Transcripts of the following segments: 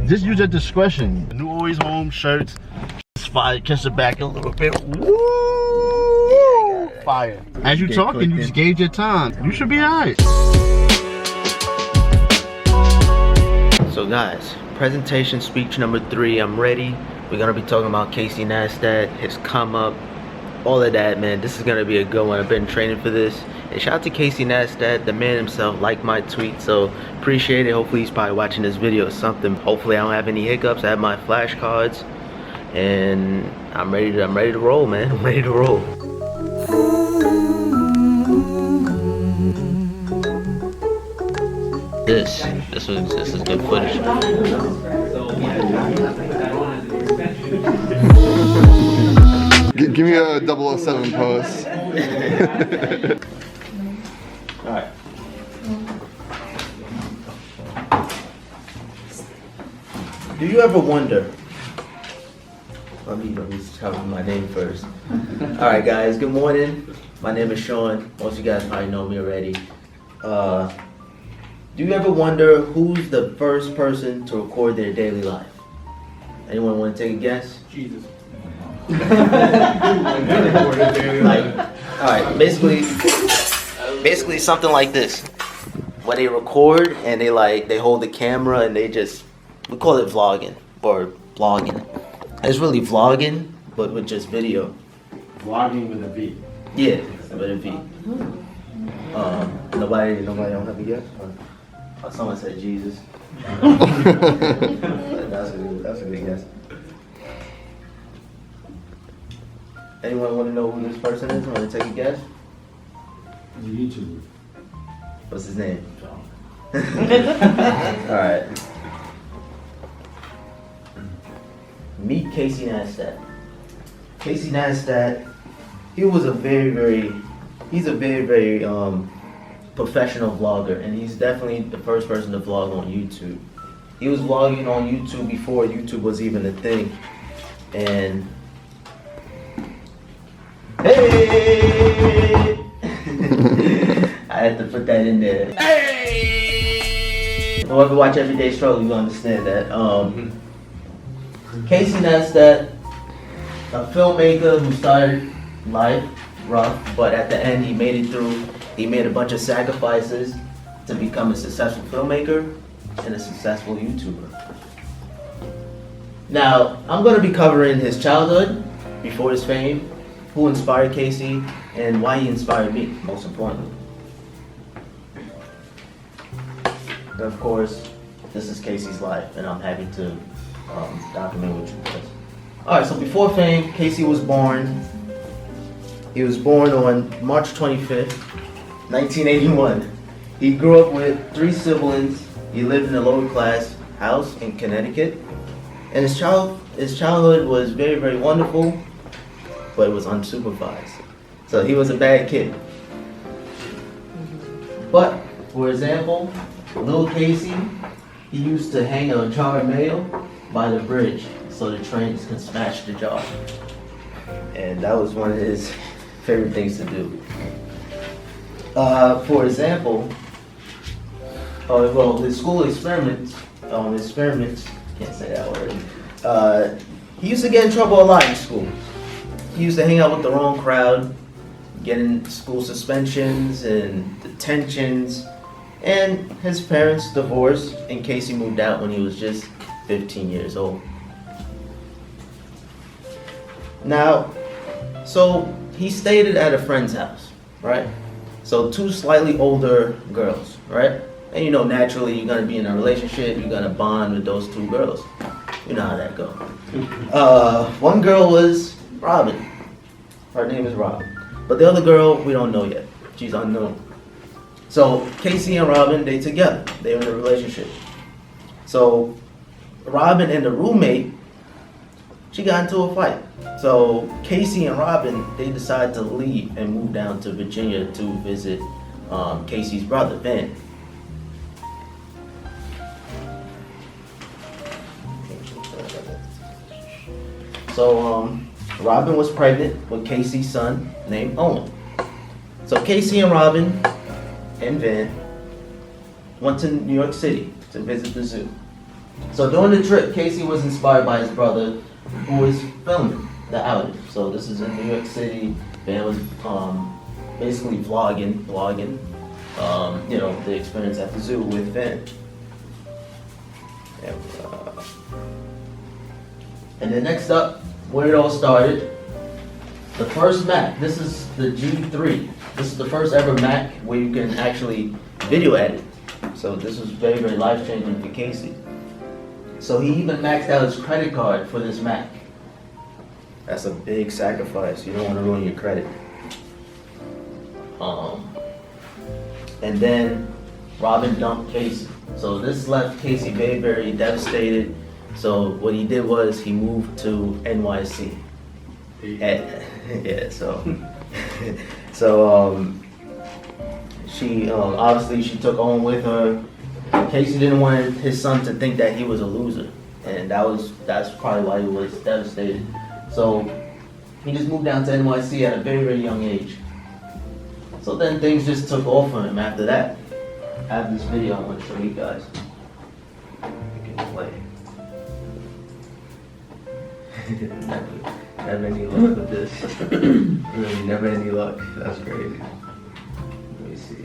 Just use at discretion. New Always Home shirts. Fire, kiss the back a little bit. Woo! Fire. As you talking, you just gauge your time. You should be alright. So guys, presentation speech number 3. I'm ready. We're gonna be talking about Casey Neistat, his come up, all of that, man. This is gonna be a good one. I've been training for this. And shout out to Casey Neistat, the man himself. Liked my tweet, so appreciate it. Hopefully he's probably watching this video or something. Hopefully I don't have any hiccups. I have my flashcards. And I'm ready to roll, man. I'm ready to roll. This is good footage. Give me a 007 pose. All right. Do you ever wonder? Let me cover my name first. All right, guys. Good morning. My name is Sean. Most of you guys probably know me already. Do you ever wonder who's the first person to record their daily life? Anyone want to take a guess? Jesus. Like, all right. Basically something like this, where they record and they hold the camera and we call it vlogging or blogging. It's really vlogging, but with just video. Vlogging with a V. Yeah, with a V. Nobody don't have a guess? Or someone said Jesus. That's a good guess. Anyone want to know who this person is? Want to take a guess? He's a YouTuber. What's his name? Alright. Meet Casey Neistat. Casey Neistat, he's a very, very professional vlogger, and he's definitely the first person to vlog on YouTube. He was vlogging on YouTube before YouTube was even a thing. And hey! I had to put that in there. Hey! Whoever watch Everyday Struggle, you understand that. Casey Neistat, a filmmaker who started life rough, but at the end he made it through. He made a bunch of sacrifices to become a successful filmmaker and a successful YouTuber. Now, I'm going to be covering his childhood before his fame, who inspired Casey, and why he inspired me, most importantly. And of course, this is Casey's life, and I'm happy to document with you guys. Alright, so before fame, Casey was born. He was born on March 25th, 1981. He grew up with 3 siblings. He lived in a lower class house in Connecticut. And his childhood was very, very wonderful, but it was unsupervised. So he was a bad kid. But, for example, little Casey, he used to hang a jar of mayo by the bridge so the trains can smash the jar. And that was one of his favorite things to do. For example, his school experiments, can't say that word. He used to get in trouble a lot in school. He used to hang out with the wrong crowd, get in school suspensions and detentions, and his parents divorced and Casey moved out when he was just 15 years old. Now, so he stayed at a friend's house, right? So 2 slightly older girls, right? And you know, naturally, you're gonna be in a relationship, you're gonna bond with those 2 girls. You know how that goes. One girl was Robin. Her name is Robin. But the other girl, we don't know yet. She's unknown. So Casey and Robin, they together. They're in a relationship. So Robin and the roommate, she got into a fight. So Casey and Robin, they decided to leave and move down to Virginia to visit Casey's brother, Ben. So Robin was pregnant with Casey's son named Owen. So Casey and Robin and Van went to New York City to visit the zoo. So during the trip, Casey was inspired by his brother, who was filming the outage. So this is in New York City. Van was basically vlogging, you know, the experience at the zoo with Van. And then next up, where it all started, the first Mac. This is the G3. This is the first ever Mac where you can actually video edit. So this was very, very life-changing for Casey. So he even maxed out his credit card for this Mac. That's a big sacrifice. You don't want to ruin your credit. And then Robin dumped Casey. So this left Casey very, very devastated. So what he did was he moved to NYC. Yeah, so she obviously she took on with her. Casey didn't want his son to think that he was a loser, and that's probably why he was devastated. So he just moved down to NYC at a very, very young age. So then things just took off for him after that. I have this video I want to show you guys. You can play. Never any luck with this. Really, never any luck. That's crazy. Let me see.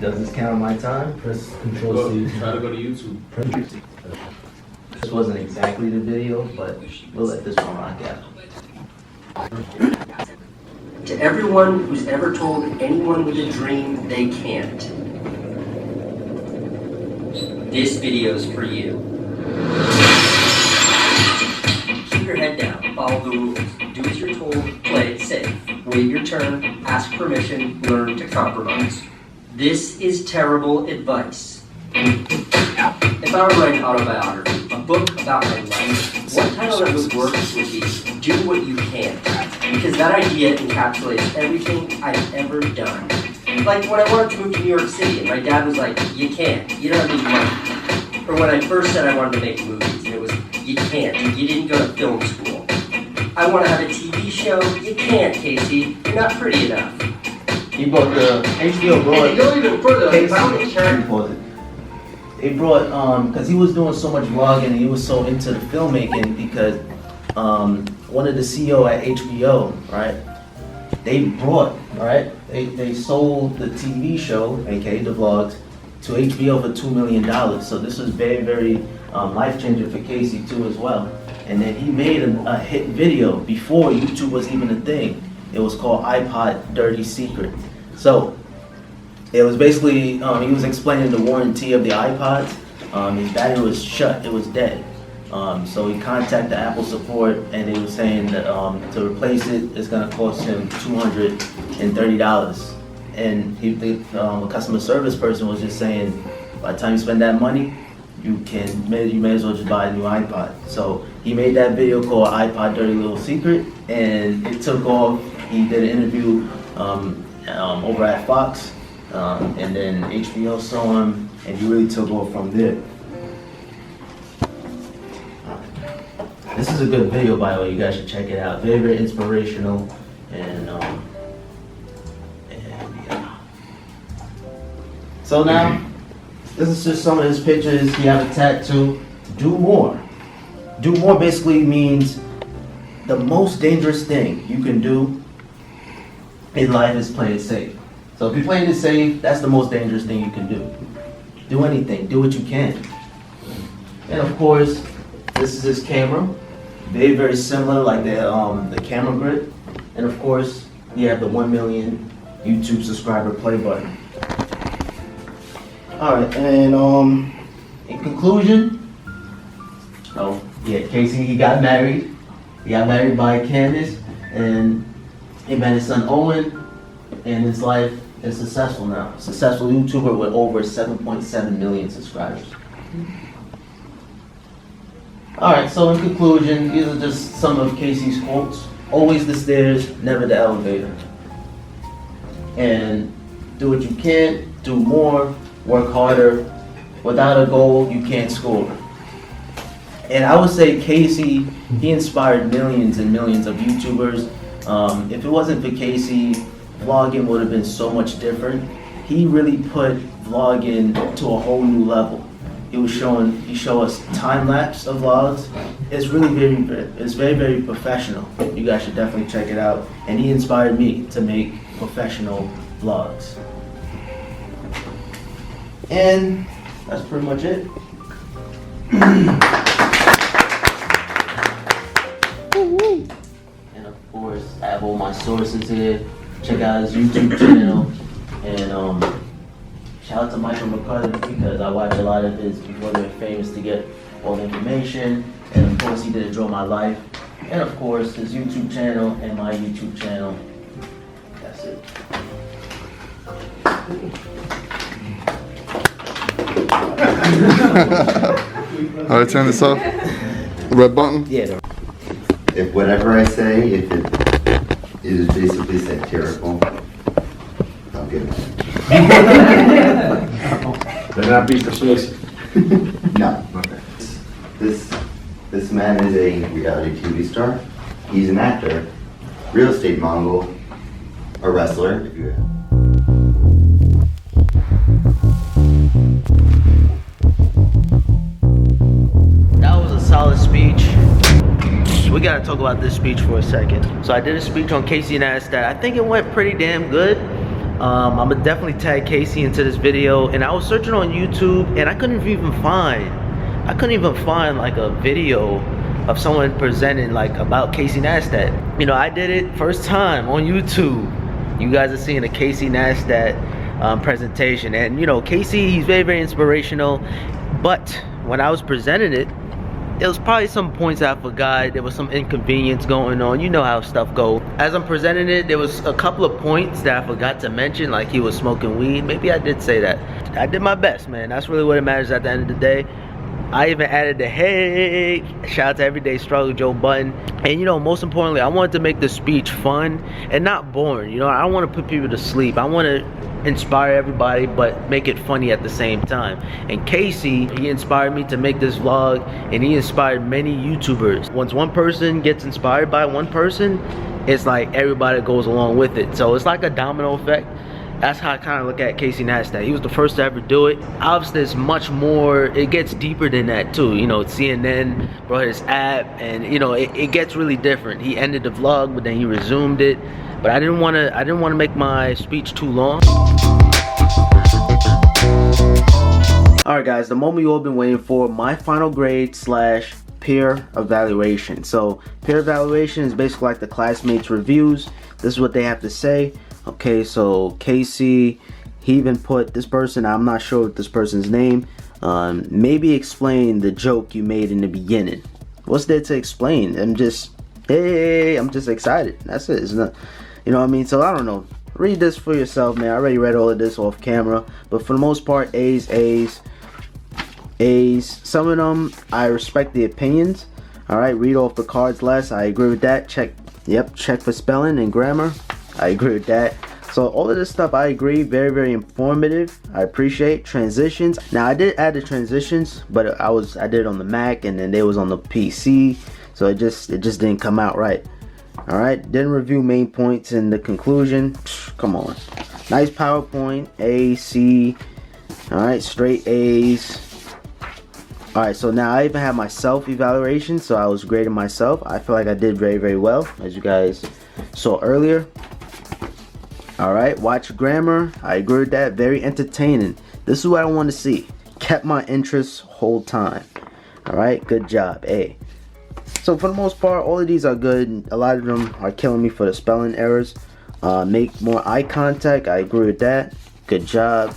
Does this count my time? Press Control C. Try to go to YouTube. This wasn't exactly the video, but we'll let this one rock out. To everyone who's ever told anyone with a dream they can't, this video's for you. Keep your head down, follow the rules, do as you're told, play it safe, wait your turn, ask permission, learn to compromise. This is terrible advice. If I were writing an autobiography, a book about my life, one title that would work would be Do What You Can, because that idea encapsulates everything I've ever done. Like when I wanted to move to New York City and my dad was like, you can't, you don't have any money. Or when I first said I wanted to make movies and it was, you can't, you didn't go to film school. I want to have a TV show, you can't, Casey, you're not pretty enough. He brought the HBO brought. And to go even further, I found a character. They brought because he was doing so much vlogging and he was so into the filmmaking because one of the CEO at HBO, right? They sold the TV show, aka the vlogs, to HBO for $2 million. So this was very, very life-changing for Casey too as well. And then he made a hit video before YouTube was even a thing. It was called iPod Dirty Secret. So it was basically, he was explaining the warranty of the iPods. His battery was shut, it was dead. So he contacted Apple support and they were saying that to replace it, it's gonna cost him $230. And the customer service person was just saying, by the time you spend that money, you may as well just buy a new iPod. So he made that video called iPod Dirty Little Secret and it took off. He did an interview over at Fox. And then HBO saw him, and he really took off from there. This is a good video, by the way. You guys should check it out. Very, very inspirational, and yeah. So now, this is just some of his pictures. He has a tattoo. Do more. Do more basically means the most dangerous thing you can do in life is play it safe. So if you're playing it safe, that's the most dangerous thing you can do. Do anything, do what you can. And of course, this is his camera. Very, very similar, like the camera grip. And of course, you have the 1 million YouTube subscriber play button. Alright, and in conclusion, Casey, he got married. He got married by Candace, and he met his son Owen, and his life is successful now. Successful YouTuber with over 7.7 million subscribers. Alright, so in conclusion, these are just some of Casey's quotes. Always the stairs, never the elevator. And do what you can, do more, work harder. Without a goal, you can't score. And I would say Casey, he inspired millions and millions of YouTubers. If it wasn't for Casey, vlogging would have been so much different. He really put vlogging to a whole new level. He showed us time lapse of vlogs. It's very professional. You guys should definitely check it out. And he inspired me to make professional vlogs. And that's pretty much it. And of course, I have all my sources here. Check out his YouTube channel. And shout out to Michael McCarthy because I watch a lot of his before they're famous to get all the information. And of course, he did a Draw My Life. And of course, his YouTube channel and my YouTube channel. That's it. How do I turn this off? Red button? Yeah. If whatever I say, if it is basically satirical, I'll give it. Better not be persuasive. No. This man is a reality TV star. He's an actor, real estate mogul, a wrestler, if you will. That was a solid speech. We gotta talk about this speech for a second. So I did a speech on Casey Neistat. I think it went pretty damn good. I'm gonna definitely tag Casey into this video. And I was searching on YouTube and I couldn't even find like a video of someone presenting like about Casey Neistat. You know, I did it first time on YouTube. You guys are seeing a Casey Neistat presentation. And you know, Casey, he's very inspirational. But when I was presenting it, there was probably some points I forgot. There was some inconvenience going on. You know how stuff go. As I'm presenting it, there was a couple of points that I forgot to mention, like he was smoking weed. Maybe I did say that. I did my best, man. That's really what it matters at the end of the day. I even added the hey, shout out to Everyday Struggle, Joe Button. And you know, most importantly, I wanted to make the speech fun and not boring. You know, I don't want to put people to sleep. I want to inspire everybody, but make it funny at the same time. And Casey, he inspired me to make this vlog, and he inspired many YouTubers. Once one person gets inspired by one person, it's like everybody goes along with it. So it's like a domino effect. That's how I kind of look at Casey Neistat. He was the first to ever do it. Obviously, there's much more. It gets deeper than that too. You know, CNN brought his app, and you know, it gets really different. He ended the vlog, but then he resumed it. But I didn't want to make my speech too long. All right, guys, the moment you all been waiting for: my final grade / peer evaluation. So peer evaluation is basically like the classmates' reviews. This is what they have to say. Okay, so Casey, he even put this person, I'm not sure what this person's name, maybe explain the joke you made in the beginning. What's there to explain? I'm just excited. That's it. It's not, you know what I mean? So I don't know. Read this for yourself, man. I already read all of this off camera, but for the most part, A's. Some of them, I respect the opinions. All right, read off the cards less. I agree with that. Check for spelling and grammar. I agree with that. So all of this stuff I agree, very informative. I appreciate transitions. Now I did add the transitions, but I did it on the Mac, and then they was on the PC, so it just didn't come out right. All right, didn't review main points in the conclusion. Come on, nice PowerPoint. A, C. All right, straight A's. All right, so now I even have my self-evaluation, so I was grading myself. I feel like I did very well, as you guys saw earlier. All right, watch grammar. I agree with that. Very entertaining. This is what I want to see. Kept my interest whole time. All right, good job, A. So for the most part, all of these are good. A lot of them are killing me for the spelling errors. Make more eye contact. I agree with that. Good job.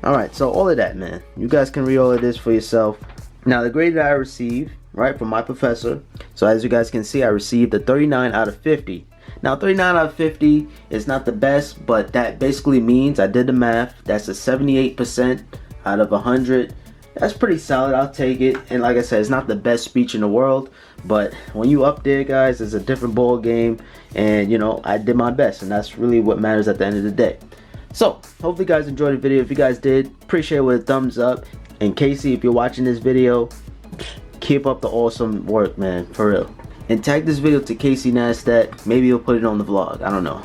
All right, so all of that, man. You guys can read all of this for yourself. Now, the grade that I received, right, from my professor. So as you guys can see, I received a 39 out of 50. Now 39 out of 50 is not the best, but that basically means, I did the math, that's a 78% out of 100. That's pretty solid. I'll take it. And like I said, it's not the best speech in the world, but when you up there, guys, it's a different ball game. And you know, I did my best, and that's really what matters at the end of the day. So hopefully you guys enjoyed the video. If you guys did, appreciate it with a thumbs up. And Casey, if you're watching this video, keep up the awesome work, man, for real. And tag this video to Casey Neistat. Maybe he'll put it on the vlog. I don't know.